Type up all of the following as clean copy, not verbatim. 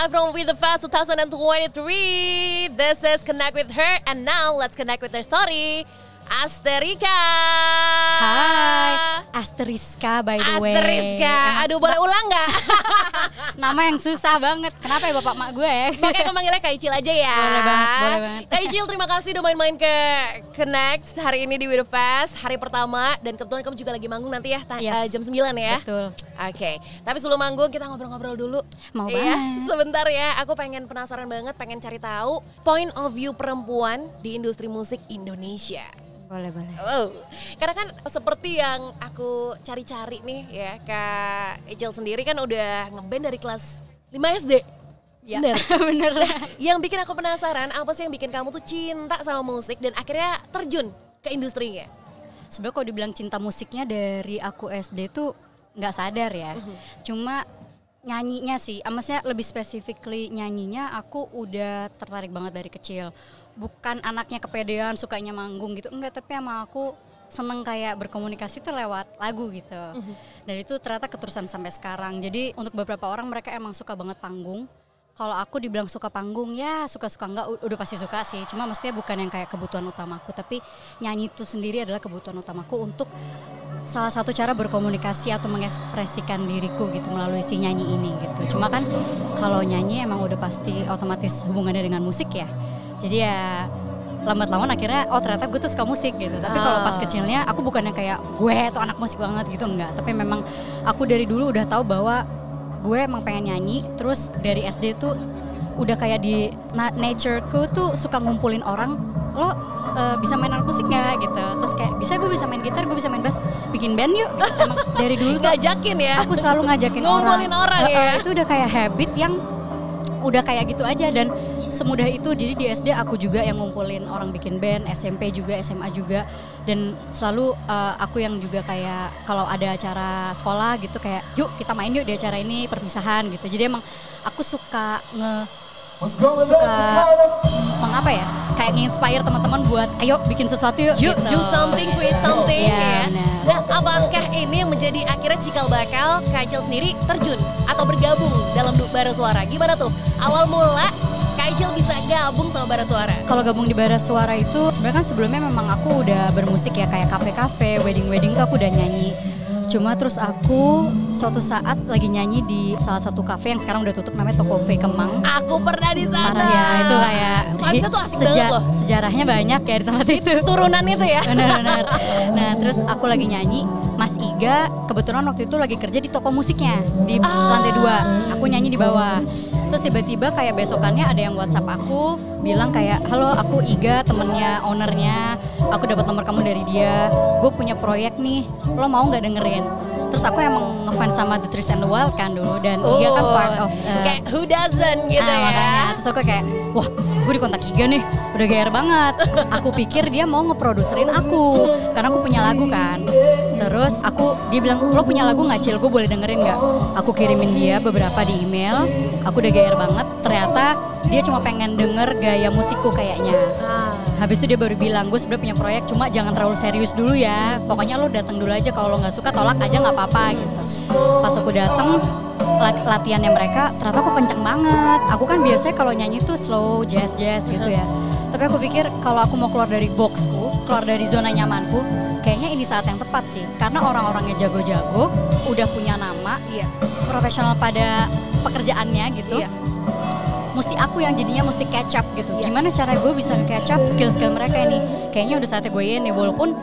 live from With The Fest 2023. This is Connect With Her, and now let's connect with her story. Asterika. Hai, Asteriska by the way. Asteriska, aduh boleh ulang nggak? Nama yang susah banget, kenapa ya bapak mak gue ya? Makanya aku manggilnya Kak Icil aja ya. Boleh banget. Kak Icil, terima kasih udah main-main ke Connect hari ini di With The Fest, hari pertama. Dan kebetulan kamu juga lagi manggung nanti ya, jam 9 ya? Betul. Oke, tapi sebelum manggung kita ngobrol-ngobrol dulu. Mau ya, banget. sebentar ya, aku penasaran banget, pengen cari tahu point of view perempuan di industri musik Indonesia. Boleh. Wow, karena kan seperti yang aku cari-cari nih ya, Kak Icil sendiri kan udah ngeband dari kelas 5 SD. Ya, bener. Yang bikin aku penasaran, apa sih yang bikin kamu tuh cinta sama musik dan akhirnya terjun ke industrinya? Sebenarnya kalau dibilang cinta musiknya dari aku SD tuh nggak sadar ya. Cuma nyanyinya sih, maksudnya lebih specifically nyanyinya aku udah tertarik banget dari kecil. Bukan anaknya kepedean, sukanya manggung gitu, enggak, tapi sama aku seneng kayak berkomunikasi tuh lewat lagu gitu. Dan itu ternyata keterusan sampai sekarang. Jadi untuk beberapa orang mereka emang suka banget panggung. Kalau aku dibilang suka panggung, ya suka-suka enggak, udah pasti suka sih. Cuma maksudnya bukan yang kayak kebutuhan utamaku, tapi nyanyi itu sendiri adalah kebutuhan utamaku untuk salah satu cara berkomunikasi atau mengekspresikan diriku gitu melalui si nyanyi ini gitu. Cuma kan kalau nyanyi emang udah pasti otomatis hubungannya dengan musik ya. Jadi ya lambat laun akhirnya ternyata gue tuh suka musik gitu. Tapi kalau pas kecilnya aku bukannya kayak gue tuh anak musik banget gitu, enggak. Tapi memang aku dari dulu udah tahu bahwa gue emang pengen nyanyi. Terus dari SD tuh udah kayak di natureku tuh suka ngumpulin orang, lo bisa main alat musik gak gitu. Terus kayak gue bisa main gitar, gue bisa main bass, bikin band yuk gitu. Emang dari dulu tuh ngajakin ya, aku selalu ngajakin ngumpulin orang ya. Itu udah kayak habit yang udah kayak gitu aja dan semudah itu. Jadi di SD aku juga yang ngumpulin orang bikin band, SMP juga, SMA juga, dan selalu aku yang juga kayak kalau ada acara sekolah gitu kayak yuk kita main yuk di acara ini, perpisahan gitu. Jadi emang aku suka mengapa ya, kayak nge-inspire teman-teman buat ayo bikin sesuatu yuk gitu. Do something, create something ya. Nah, apakah ini yang menjadi akhirnya cikal bakal Kak Icil sendiri terjun atau bergabung dalam Bara Suara? Gimana tuh awal mula Kak Icil bisa gabung sama Bara Suara? Kalau gabung di Bara Suara itu sebenarnya kan sebelumnya memang aku udah bermusik ya, kayak kafe-kafe, wedding tuh aku udah nyanyi. Cuma terus aku suatu saat lagi nyanyi di salah satu kafe yang sekarang udah tutup, namanya Toko V Kemang. Aku pernah di sana. Parah ya, itu kayak vibes-nya tuh asik banget loh. Sejarahnya banyak ya di tempat itu. Turunan itu ya. Benar. Nah terus aku lagi nyanyi, Mas Iga kebetulan waktu itu lagi kerja di toko musiknya di lantai 2. Aku nyanyi di bawah. Terus tiba-tiba kayak besokannya ada yang WhatsApp aku bilang kayak, halo aku Iga, temennya ownernya, aku dapat nomor kamu dari dia, gue punya proyek nih, lo mau nggak dengerin? Terus aku emang ngefans sama The Trees and the Wild kan dulu, dan Iga kan part of kayak who doesn't gitu ya. Makanya. Terus aku kayak, wah gue dikontak Iga nih, udah GR banget. Aku pikir dia mau ngeproduserin aku karena aku punya lagu kan. Terus dia bilang, lo punya lagu nggak Cil, gue boleh dengerin nggak? Aku kirimin dia beberapa di email, aku udah GR banget. Ternyata dia cuma pengen denger gaya musikku kayaknya. Habis itu dia baru bilang, gue sebenarnya punya proyek, cuma jangan terlalu serius dulu ya. Pokoknya lo datang dulu aja, kalau lo nggak suka tolak aja nggak apa-apa gitu. Pas aku datang latihannya mereka, ternyata aku kenceng banget. Aku kan biasanya kalau nyanyi tuh slow, jazz gitu ya. Tapi aku pikir kalau aku mau keluar dari boxku, keluar dari zona nyamanku, kayaknya ini saat yang tepat sih. Karena orang-orangnya jago-jago, udah punya nama, profesional pada pekerjaannya gitu. Mesti aku yang jadinya mesti catch up gitu. Gimana cara gue bisa catch up skill-skill mereka ini? Kayaknya udah saatnya gue ini, walaupun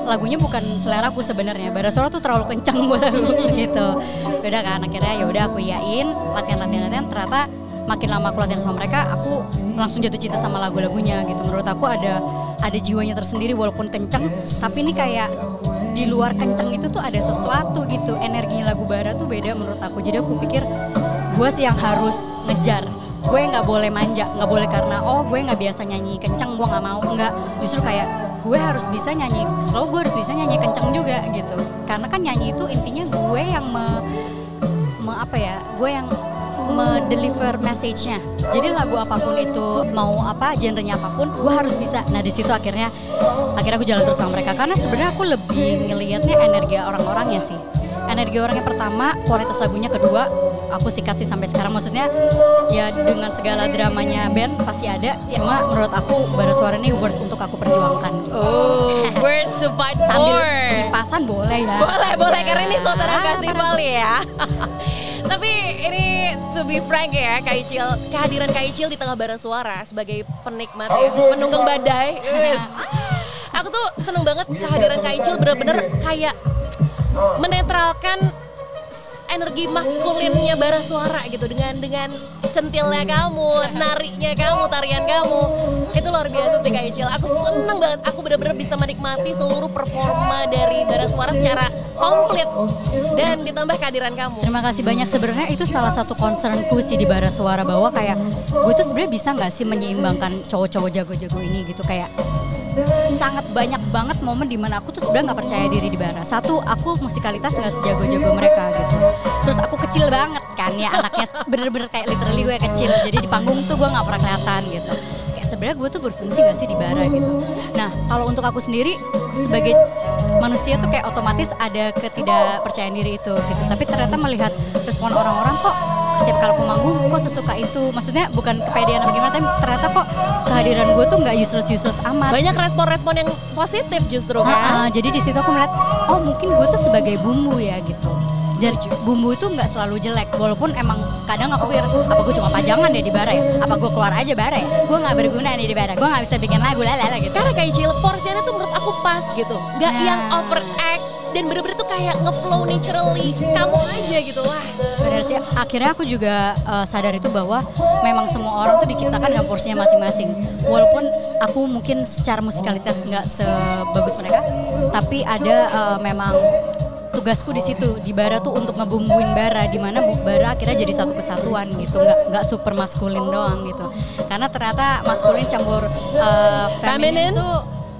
lagunya bukan selera aku sebenarnya. Bara Suara tuh terlalu kencang buat aku gitu. Beda kan, akhirnya ya udah aku iyain, latihan. Ternyata makin lama aku latihan sama mereka, aku langsung jatuh cinta sama lagu-lagunya gitu. Menurut aku ada jiwanya tersendiri walaupun kencang, tapi ini kayak di luar kencang itu tuh ada sesuatu gitu. Energinya lagu Bara tuh beda menurut aku. Jadi aku pikir gue sih yang harus ngejar. Gue nggak boleh manja, nggak boleh karena gue nggak biasa nyanyi kencang, gue nggak mau, nggak. Justru kayak gue harus bisa nyanyi slow, gue harus bisa nyanyi kencang juga gitu. Karena kan nyanyi itu intinya gue yang gue yang me-deliver message-nya. Jadi lagu apapun itu, mau apa, genrenya apapun, gue harus bisa. Nah di situ akhirnya aku jalan terus sama mereka. Karena sebenarnya aku lebih ngelihatnya energi orang-orangnya sih. Energi orangnya pertama, kualitas lagunya kedua, aku sikat sih sampai sekarang. Maksudnya ya dengan segala dramanya band pasti ada. Cuma menurut aku Bara Suara ini worth untuk aku perjuangkan. Oh, worth to fight Sambil for. kipasan boleh ya. Boleh karena ini suasana festival ya. Tapi ini to be frank ya Kak Icil, kehadiran Kak Icil di tengah Bara Suara sebagai penikmat ya, penunggang badai. Aku tuh seneng banget kehadiran Kak Icil, bener-bener kayak menetralkan energi maskulinnya Bara Suara gitu dengan centilnya kamu, nariknya kamu, tarian kamu. Itu luar biasa sih Kak Icil. Aku seneng banget, aku benar-benar bisa menikmati seluruh performa dari Bara Suara secara komplit dan ditambah kehadiran kamu. Terima kasih banyak. Sebenarnya itu salah satu concernku sih di Bara Suara, bahwa kayak gue tuh sebenarnya bisa nggak sih menyeimbangkan cowok-cowok jago-jago ini gitu. Kayak sangat banyak banget momen dimana aku tuh sebenarnya nggak percaya diri di Bara. Satu, aku musikalitas nggak sejago-jago mereka gitu. Terus aku kecil banget kan ya, anaknya bener-bener kayak literally gue kecil. Jadi di panggung tuh gue nggak pernah kelihatan gitu. Kayak sebenarnya gue tuh berfungsi nggak sih di Bara gitu. Nah kalau untuk aku sendiri sebagai manusia tuh kayak otomatis ada ketidakpercayaan diri itu gitu. Tapi ternyata melihat respon orang-orang kok setiap kali aku manggung kok sesuka itu. Maksudnya bukan kepedean apa gimana, tapi ternyata kok kehadiran gue tuh nggak useless amat. Banyak respon-respon yang positif justru kan. Jadi di situ aku melihat, oh mungkin gue tuh sebagai bumbu ya gitu. Dan bumbu itu nggak selalu jelek, walaupun emang kadang aku pikir apa gue cuma pajangan ya di Bara ya, apa gue keluar aja Bara ya, gue nggak berguna nih di Bara, gue nggak bisa bikin lagu lala gitu. Karena Kak Icil porsinya tuh menurut aku pas gitu, nggak yang overact dan bener-bener tuh kayak ngeflow naturally kamu aja gitu. Wah benar sih, akhirnya aku juga sadar itu bahwa memang semua orang tuh diciptakan dengan porsinya masing-masing. Walaupun aku mungkin secara musikalitas nggak sebagus mereka, tapi ada memang tugasku di situ di Bara tuh untuk ngebumbuin Bara, di mana Bara akhirnya jadi satu kesatuan gitu, nggak super maskulin doang gitu. Karena ternyata maskulin campur feminin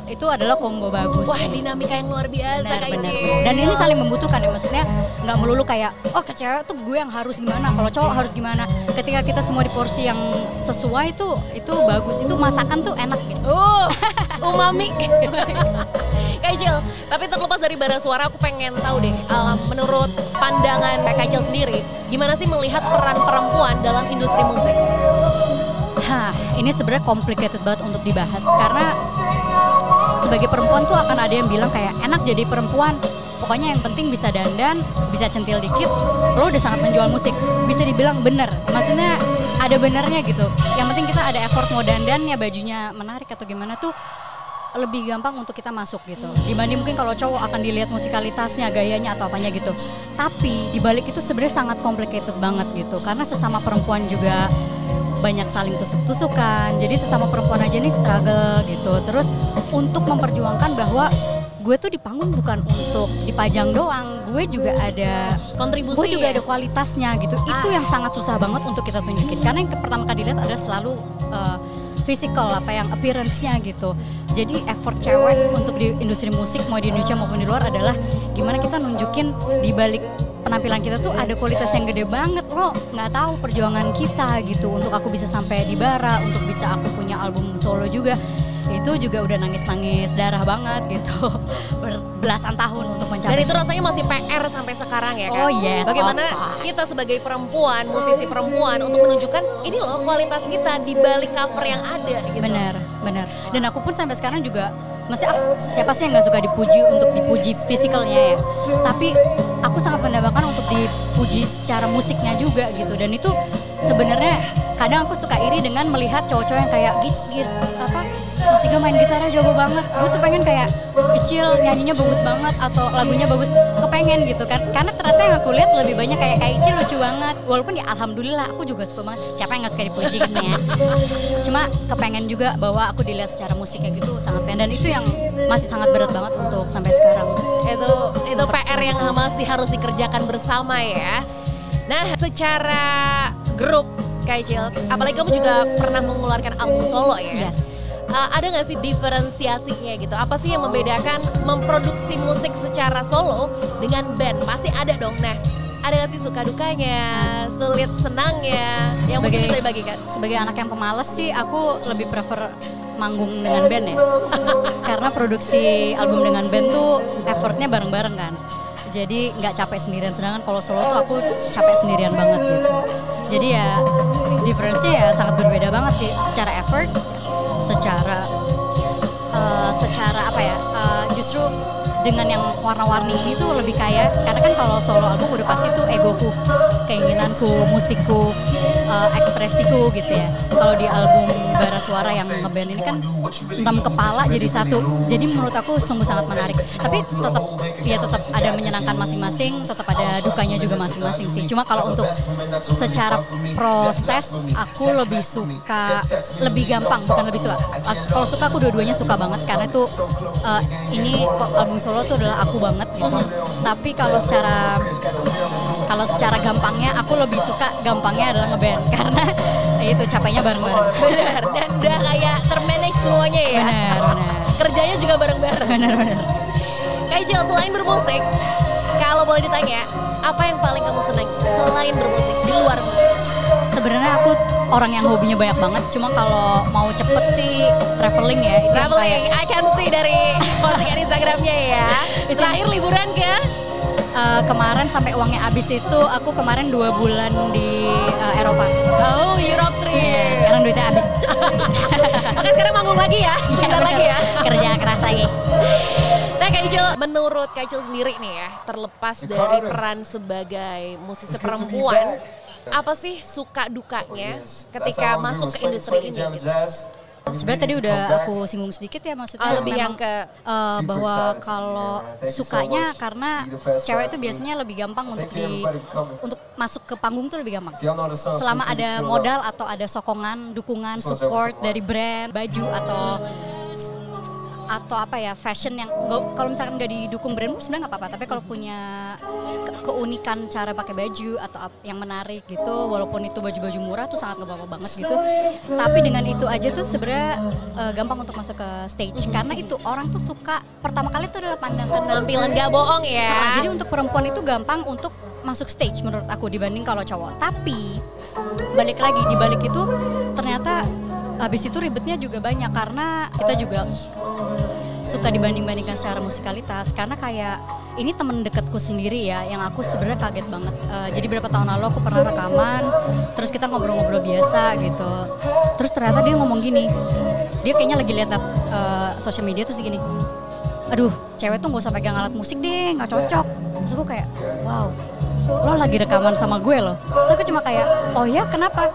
itu adalah combo bagus. Wah dinamika yang luar biasa Kak Icil. Dan ini saling membutuhkan ya, maksudnya nggak melulu kayak oh ke cewek tuh gue yang harus gimana, kalau cowok harus gimana. Ketika kita semua di porsi yang sesuai itu bagus, itu masakan tuh enak gitu. Umami. Kak Icil, tapi terlepas dari Bara Suara aku pengen tahu deh, menurut pandangan Kak Icil sendiri, gimana sih melihat peran perempuan dalam industri musik? Ini sebenarnya complicated banget untuk dibahas, karena sebagai perempuan tuh akan ada yang bilang kayak enak jadi perempuan, pokoknya yang penting bisa dandan, bisa centil dikit, lo udah sangat menjual musik. Bisa dibilang bener, maksudnya ada benernya gitu. Yang penting kita ada effort mau dandannya, bajunya menarik atau gimana tuh lebih gampang untuk kita masuk gitu. Dibanding mungkin kalau cowok akan dilihat musikalitasnya, gayanya atau apanya gitu. Tapi dibalik itu sebenarnya sangat complicated banget gitu. Karena sesama perempuan juga banyak saling tusuk-tusukan. Jadi sesama perempuan aja nih struggle gitu. Terus untuk memperjuangkan bahwa gue tuh di panggung bukan untuk dipajang doang. Gue juga ada kontribusi. Gue juga ada kualitasnya gitu. Itu yang sangat susah banget untuk kita tunjukin. Karena yang pertama kali dilihat adalah selalu physical, apa yang appearance-nya gitu. Jadi effort cewek untuk di industri musik mau di Indonesia maupun di luar adalah gimana kita nunjukin di balik penampilan kita tuh ada kualitas yang gede banget. Lo nggak tahu perjuangan kita gitu untuk aku bisa sampai di Bara, untuk bisa aku punya album solo juga. Itu juga udah nangis-nangis darah banget gitu. Belasan tahun untuk mencapai. Dan itu rasanya masih PR sampai sekarang ya kan? Oh yes. Bagaimana kita sebagai perempuan, musisi perempuan untuk menunjukkan ini loh kualitas kita di balik cover yang ada gitu. Benar. Dan aku pun sampai sekarang juga masih siapa sih yang nggak suka dipuji untuk dipuji fisikalnya ya. Tapi aku sangat mendambakan untuk dipuji secara musiknya juga gitu. Dan itu sebenarnya kadang aku suka iri dengan melihat cowok-cowok yang kayak masih gak main gitarnya jago banget. Gue tuh pengen kayak Icil nyanyinya bagus banget atau lagunya bagus, kepengen gitu kan. Karena ternyata yang aku lihat lebih banyak kayak Icil lucu banget. Walaupun ya alhamdulillah aku juga suka banget. Siapa yang gak suka dipuji gitu ya. Cuma kepengen juga bahwa aku dilihat secara musiknya gitu sangat pengen. Dan itu yang masih sangat berat banget untuk sampai sekarang. Itu PR yang masih harus dikerjakan bersama ya. Nah secara grup Kak Icil, apalagi kamu juga pernah mengeluarkan album solo ya. Yes. Ada nggak sih diferensiasinya gitu? Apa sih yang membedakan memproduksi musik secara solo dengan band? Pasti ada dong. Nah, ada nggak sih suka dukanya, sulit senangnya, yang mungkin bisa dibagikan? Sebagai anak yang pemalas sih, aku lebih prefer manggung dengan band ya. Karena produksi album dengan band tuh effortnya bareng-bareng kan. jadi nggak capek sendirian. Sedangkan kalau solo tuh aku capek sendirian banget gitu. Jadi ya difference-nya ya sangat berbeda banget sih secara effort, secara apa ya, justru dengan yang warna-warni ini tuh lebih kaya, karena kan kalau solo album udah pasti tuh egoku, keinginanku, musikku, ekspresiku gitu ya. Kalau di album Bara Suara yang ngeband ini kan 6 kepala jadi satu, jadi menurut aku sungguh sangat menarik. Tapi tetap ada menyenangkan masing-masing, tetap ada dukanya juga masing-masing sih. Cuma kalau untuk secara proses aku lebih suka, lebih gampang, bukan lebih suka. Kalau suka aku dua-duanya suka banget karena itu ini album solo tuh adalah aku banget gitu. Tapi kalau secara gampangnya aku lebih suka gampangnya adalah ngeband karena itu capeknya bareng-bareng. Benar, dan udah kayak termanage semuanya ya. Benar. Kerjanya juga bareng-bareng. Benar. Kak Ijil, selain bermusik, kalau boleh ditanya, apa yang paling kamu senang selain bermusik, di luar musik? Sebenarnya aku orang yang hobinya banyak banget, cuma kalau mau cepet sih traveling ya. Itu Traveling, I can see dari postingan Instagramnya ya. Terakhir liburan ke? Kemarin sampai uangnya habis itu aku kemarin 2 bulan di Eropa. Oh, Europe trip. Yeah, sekarang duitnya habis. Oke, sekarang manggung lagi ya? Sebentar lagi ya? Kerja keras lagi. Nah Kak Ijil, menurut Kak Ijil sendiri nih ya, terlepas dari peran sebagai musisi perempuan, apa sih suka dukanya ketika masuk ke industri ini? Gitu? Sebenarnya tadi udah aku singgung sedikit ya, maksudnya lebih yang ke bahwa kalau sukanya karena cewek itu biasanya lebih gampang untuk masuk ke panggung tuh lebih gampang. Selama ada modal atau ada sokongan, dukungan, support dari brand, baju atau apa ya, fashion yang kalau misalkan nggak didukung brand sebenarnya nggak apa-apa, tapi kalau punya keunikan cara pakai baju atau yang menarik gitu, walaupun itu baju-baju murah tuh sangat nggak apa-apa banget gitu, tapi dengan itu aja tuh sebenarnya gampang untuk masuk ke stage, karena itu orang tuh suka pertama kali itu adalah pandangan penampilan, nggak bohong ya. Jadi untuk perempuan itu gampang untuk masuk stage menurut aku dibanding kalau cowok. Tapi balik lagi, di balik itu ternyata habis itu ribetnya juga banyak, karena kita juga suka dibanding-bandingkan secara musikalitas, karena kayak ini temen dekatku sendiri ya yang aku sebenarnya kaget banget. Jadi beberapa tahun lalu aku pernah rekaman, terus kita ngobrol-ngobrol biasa gitu, terus ternyata dia ngomong gini, dia kayaknya lagi lihat sosial media terus gini, aduh cewek tuh gak usah pegang alat musik deh, gak cocok. Terus aku kayak, wow, lo lagi rekaman sama gue loh. Terus aku cuma kayak, oh ya kenapa?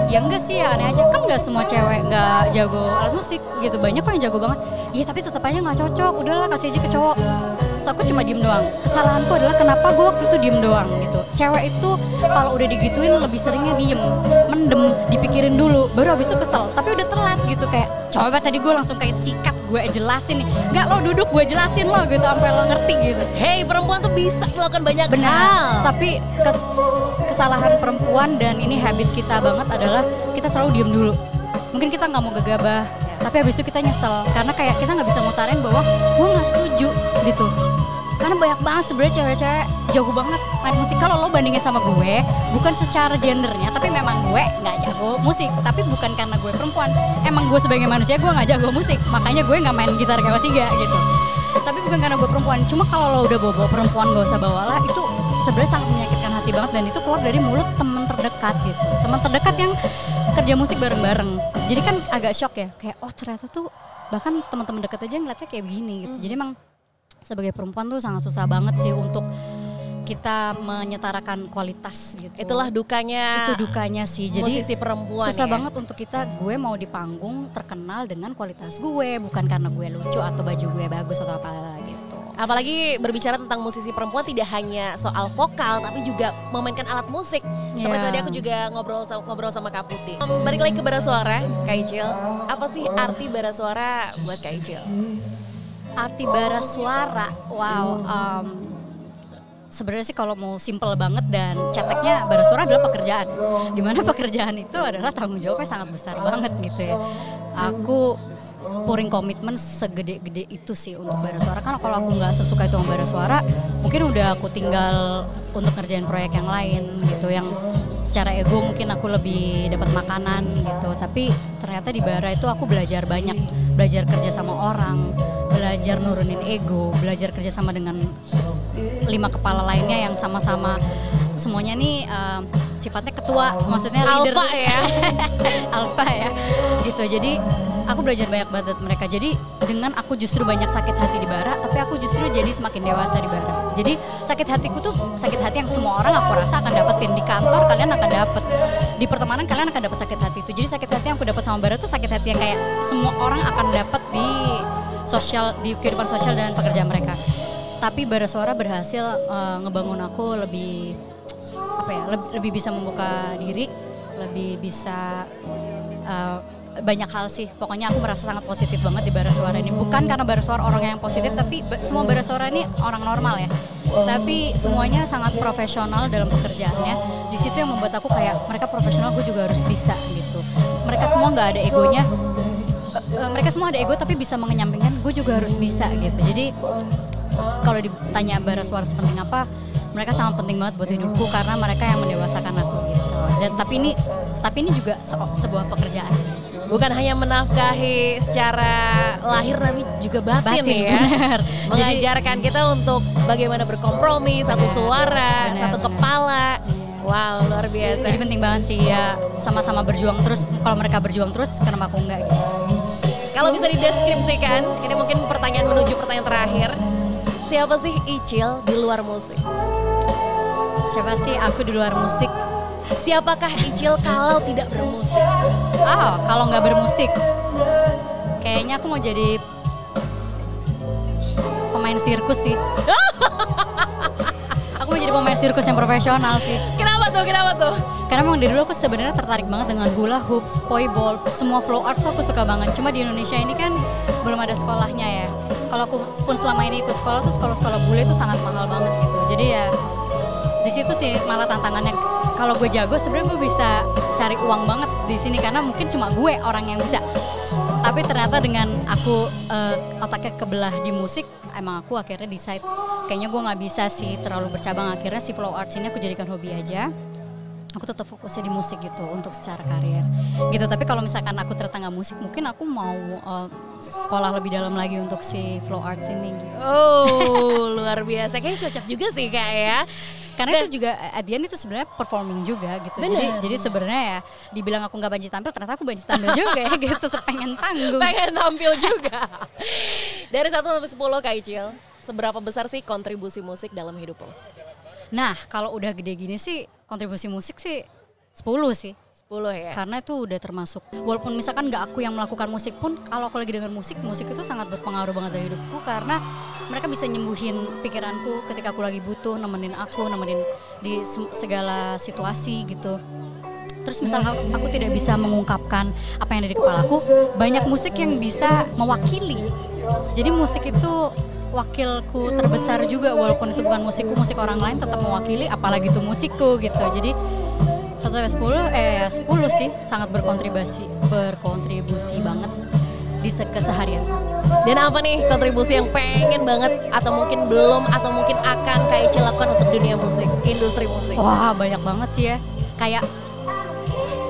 Ya enggak sih, ya aneh aja, kan gak semua cewek gak jago alat musik gitu, banyak kok yang jago banget. Iya tapi tetap aja gak cocok, udahlah kasih aja ke cowok. Terus aku cuma diem doang. Kesalahanku adalah kenapa gue waktu itu diem doang gitu. Cewek itu kalau udah digituin lebih seringnya diem, mendem, dipikirin dulu, baru habis itu kesel. Tapi udah telat gitu, kayak coba tadi gue langsung kayak sikat, gue jelasin nih. Enggak, lo duduk, gue jelasin lo gitu sampai lo ngerti gitu. Hey, perempuan tuh bisa melakukan banyak hal. hal. Tapi kesalahan perempuan dan ini habit kita banget adalah kita selalu diem dulu. Mungkin kita nggak mau gegabah, tapi habis itu kita nyesel karena kayak kita nggak bisa ngutarin bahwa gue nggak setuju gitu. Karena banyak banget sebenarnya cewek-cewek jago banget main musik. Kalau lo bandingin sama gue, bukan secara gendernya, tapi memang gue nggak jago musik. Tapi bukan karena gue perempuan, emang gue sebagai manusia gue nggak jago musik. Makanya gue nggak main gitar kayak Wasiga gitu. Tapi bukan karena gue perempuan. Cuma kalau lo udah bawa perempuan gak usah bawalah, itu sebenarnya sangat menyakitkan hati banget, dan itu keluar dari mulut teman terdekat gitu. Teman terdekat yang kerja musik bareng-bareng. Jadi kan agak shock ya, kayak oh ternyata tuh bahkan teman-teman dekat aja ngeliatnya kayak begini gitu. Jadi emang sebagai perempuan tuh sangat susah banget sih untuk kita menyetarakan kualitas gitu. Itulah dukanya. Itu dukanya sih. Jadi musisi perempuan susah ya. banget untuk kita, gue mau di panggung terkenal dengan kualitas gue, bukan karena gue lucu atau baju gue bagus atau apa gitu. Apalagi berbicara tentang musisi perempuan tidak hanya soal vokal, tapi juga memainkan alat musik. Seperti tadi aku juga ngobrol sama Kak Putih. Balik lagi ke Bara Suara, Kak Ijil. Apa sih arti Bara Suara buat Kak Ijil? Arti Bara Suara, wow. Sebenarnya sih kalau mau simple banget dan ceteknya, Bara Suara adalah pekerjaan. Dimana pekerjaan itu adalah tanggung jawabnya sangat besar banget gitu ya. Aku pouring komitmen segede-gede itu sih untuk Bara Suara. Karena kalau aku nggak sesuka itu sama Bara Suara, mungkin udah aku tinggal untuk ngerjain proyek yang lain gitu, yang secara ego mungkin aku lebih dapat makanan gitu. Tapi ternyata di Bara itu aku belajar banyak, belajar kerja sama orang, belajar nurunin ego, belajar kerjasama dengan 5 kepala lainnya yang sama-sama semuanya nih sifatnya ketua, maksudnya leader. Alpha ya. Alpha ya, gitu. Jadi aku belajar banyak banget dari mereka. Jadi dengan aku justru banyak sakit hati di Bara, tapi aku justru jadi semakin dewasa di Bara. Jadi sakit hatiku tuh sakit hati yang semua orang aku rasa akan dapetin di kantor, kalian akan dapet di pertemanan, kalian akan dapat sakit hati itu. Jadi sakit hati yang aku dapat sama Bara tuh sakit hati yang kayak semua orang akan dapat di sosial, di kehidupan sosial dan pekerjaan mereka. Tapi Bara Suara berhasil ngebangun aku lebih lebih bisa membuka diri, lebih bisa banyak hal sih. Pokoknya aku merasa sangat positif banget di Bara Suara ini. Bukan karena Bara Suara orang yang positif, tapi semua Bara Suara ini orang normal ya. Tapi semuanya sangat profesional dalam pekerjaannya. Di situ yang membuat aku kayak mereka profesional, aku juga harus bisa gitu. Mereka semua nggak ada egonya. Mereka semua ada ego tapi bisa mengenyampingkan, gue juga harus bisa gitu. Jadi kalau ditanya Bara Suara sepenting apa, mereka sangat penting banget buat hidupku karena mereka yang mendewasakan aku gitu. Dan tapi ini juga sebuah pekerjaan. Bukan hanya menafkahi secara lahir tapi juga batin ya. Bener. Mengajarkan kita untuk bagaimana berkompromi, satu suara, satu kepala. Wow, luar biasa. Jadi penting banget sih ya, sama-sama berjuang terus. Kalau mereka berjuang terus, kenapa aku enggak gitu. Kalau bisa dideskripsikan, ini mungkin pertanyaan menuju pertanyaan terakhir. Siapa sih Icil di luar musik? Siapa sih aku di luar musik? Siapakah Icil kalau tidak bermusik? Kalau nggak bermusik, kayaknya aku mau jadi pemain sirkus sih. Aku mau jadi pemain sirkus yang profesional sih. Kenapa tuh? Karena memang dari dulu aku sebenarnya tertarik banget dengan hula hoop, poi ball, semua flow arts aku suka banget. Cuma di Indonesia ini kan belum ada sekolahnya ya. Kalau aku pun selama ini ikut sekolah tuh sekolah bule itu sangat mahal banget gitu. Jadi ya di situ sih malah tantangannya. Kalau gue jago sebenarnya gue bisa cari uang banget di sini karena mungkin cuma gue orang yang bisa. Tapi ternyata dengan aku otaknya kebelah di musik, emang aku akhirnya decide kayaknya gue nggak bisa sih terlalu bercabang. Akhirnya si flow arts ini aku jadikan hobi aja. Aku tetap fokusnya di musik gitu untuk secara karir gitu. Tapi kalau misalkan aku ternyata nggak musik, mungkin aku mau sekolah lebih dalam lagi untuk si flow arts ini gitu. Oh, luar biasa. Kayaknya cocok juga sih Kak ya. Karena itu juga at the end itu sebenarnya performing juga gitu. Jadi sebenarnya ya dibilang aku nggak banci tampil, ternyata aku banci tampil juga ya gitu. Pengen tanggung. Pengen tampil juga. Dari 1 sampai 10 Kak Icil, seberapa besar sih kontribusi musik dalam hidup lo? Nah, kalau udah gede gini sih kontribusi musik sih 10 sih. 10 ya? Karena itu udah termasuk. Walaupun misalkan gak aku yang melakukan musik pun, kalau aku lagi denger musik itu sangat berpengaruh banget dari hidupku. Karena mereka bisa nyembuhin pikiranku ketika aku lagi butuh, nemenin di segala situasi gitu. Terus misalnya aku tidak bisa mengungkapkan apa yang ada di kepalaku, banyak musik yang bisa mewakili. Jadi musik itu wakilku terbesar juga, walaupun itu bukan musikku, musik orang lain tetap mewakili, apalagi itu musikku gitu. Jadi 1 sampai 10 sih sangat berkontribusi banget di keseharian. Dan apa nih kontribusi yang pengen banget atau mungkin belum atau mungkin akan Kak Icil lakukan untuk dunia musik, industri musik? Wah, banyak banget sih ya. Kayak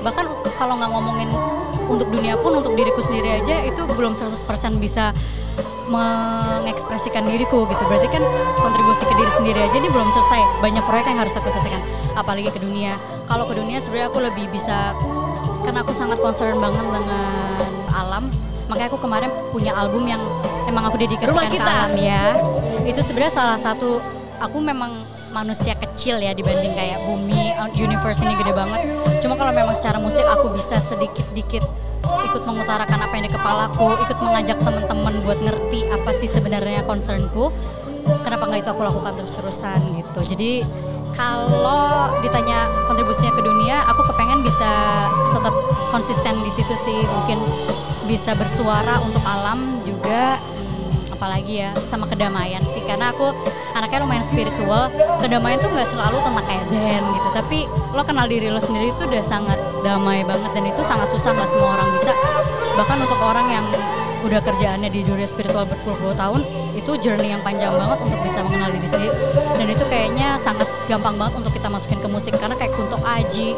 bahkan kalau nggak ngomongin untuk dunia pun, untuk diriku sendiri aja itu belum 100% bisa mengekspresikan diriku gitu. Berarti kan kontribusi ke diri sendiri aja ini belum selesai. Banyak proyek yang harus aku selesaikan, apalagi ke dunia. Kalau ke dunia sebenarnya aku lebih bisa, karena aku sangat concern banget dengan alam. Makanya aku kemarin punya album yang emang aku dedikasikan ke alam ya. Itu sebenarnya salah satu, aku memang manusia kecil ya dibanding kayak bumi, universe ini gede banget. Cuma kalau memang secara musik aku bisa sedikit-dikit ikut mengutarakan apa yang di kepalaku, ikut mengajak teman-teman buat ngerti apa sih sebenarnya concernku, kenapa nggak itu aku lakukan terus-terusan gitu. Jadi kalau ditanya kontribusinya ke dunia, aku kepengen bisa tetap konsisten di situ sih. Mungkin bisa bersuara untuk alam juga, apalagi ya sama kedamaian sih. Karena aku anaknya lumayan spiritual. Kedamaian tuh nggak selalu tentang kayak zen gitu, tapi lo kenal diri lo sendiri itu udah sangat damai banget, dan itu sangat susah, nggak semua orang bisa. Bahkan untuk orang yang udah kerjaannya di dunia spiritual berpuluh-puluh tahun, itu journey yang panjang banget untuk bisa mengenal diri sendiri. Dan itu kayaknya sangat gampang banget untuk kita masukin ke musik, karena kayak Kunto Aji,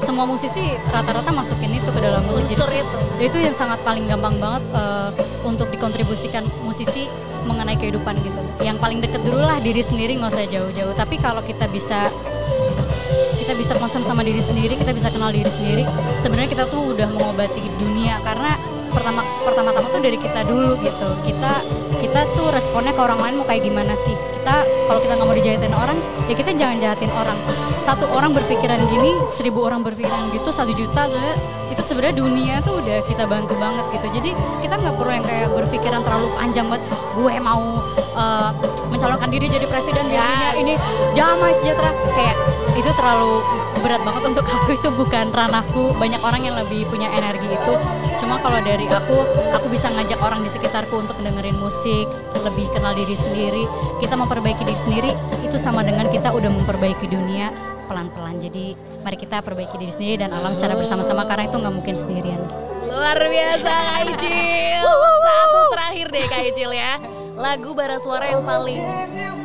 semua musisi rata-rata masukin itu ke dalam musik. Jadi, itu yang sangat paling gampang banget untuk dikontribusikan musisi mengenai kehidupan gitu. Yang paling deket dulu lah diri sendiri, nggak usah jauh-jauh. Tapi kalau kita bisa concern sama diri sendiri, kita bisa kenal diri sendiri, sebenarnya kita tuh udah mengobati dunia. Karena pertama-tama tuh dari kita dulu gitu. Kita tuh responnya ke orang lain mau kayak gimana sih. Kalau kita nggak mau dijahatin orang, ya kita jangan jahatin orang. 1 orang berpikiran gini, 1000 orang berpikiran gitu, 1 juta, soalnya itu sebenarnya dunia tuh udah kita bantu banget gitu. Jadi kita nggak perlu yang kayak berpikiran terlalu panjang banget, gue mau mencalonkan diri jadi presiden di dunia ini, damai sejahtera, kayak itu terlalu berat banget untuk aku. Itu bukan ranahku. Banyak orang yang lebih punya energi itu. Cuma kalau dari aku bisa ngajak orang di sekitarku untuk dengerin musik, lebih kenal diri sendiri, kita memperbaiki diri sendiri, itu sama dengan kita udah memperbaiki dunia pelan-pelan. Jadi mari kita perbaiki diri sendiri dan alam secara bersama-sama, karena itu nggak mungkin sendirian. Luar biasa Kak Icil. Satu terakhir deh Kak Icil ya, lagu bara suara yang paling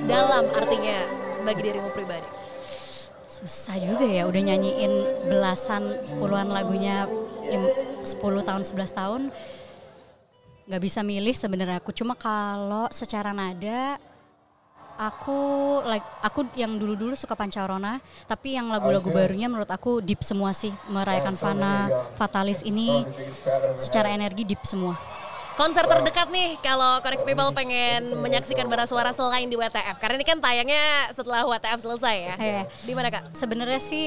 dalam artinya bagi dirimu pribadi. Susah juga ya, udah nyanyiin belasan puluhan lagunya 10 tahun 11 tahun, nggak bisa milih sebenarnya aku. Cuma kalau secara nada aku yang dulu suka Pancarona, tapi yang lagu-lagu barunya menurut aku deep semua sih. Merayakan Fana, Fatalis ini secara energi deep semua. Konser terdekat nih kalau Konex People pengen menyaksikan bara suara selain di WTF, karena ini kan tayangnya setelah WTF selesai ya. Di mana Kak? Sebenarnya sih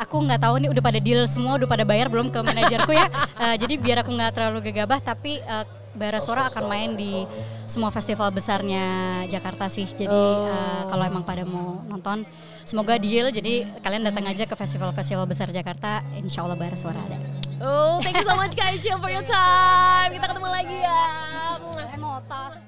aku nggak tahu nih, udah pada deal semua, udah pada bayar belum ke manajerku ya. Jadi biar aku nggak terlalu gegabah, tapi bara suara akan main di semua festival besarnya Jakarta sih. Jadi kalau emang pada mau nonton, semoga deal. Jadi kalian datang aja ke festival-festival besar Jakarta, insya Allah bara suara ada. Oh, thank you so much Kak Icil for your time. Kita ketemu lagi ya. Mau tas.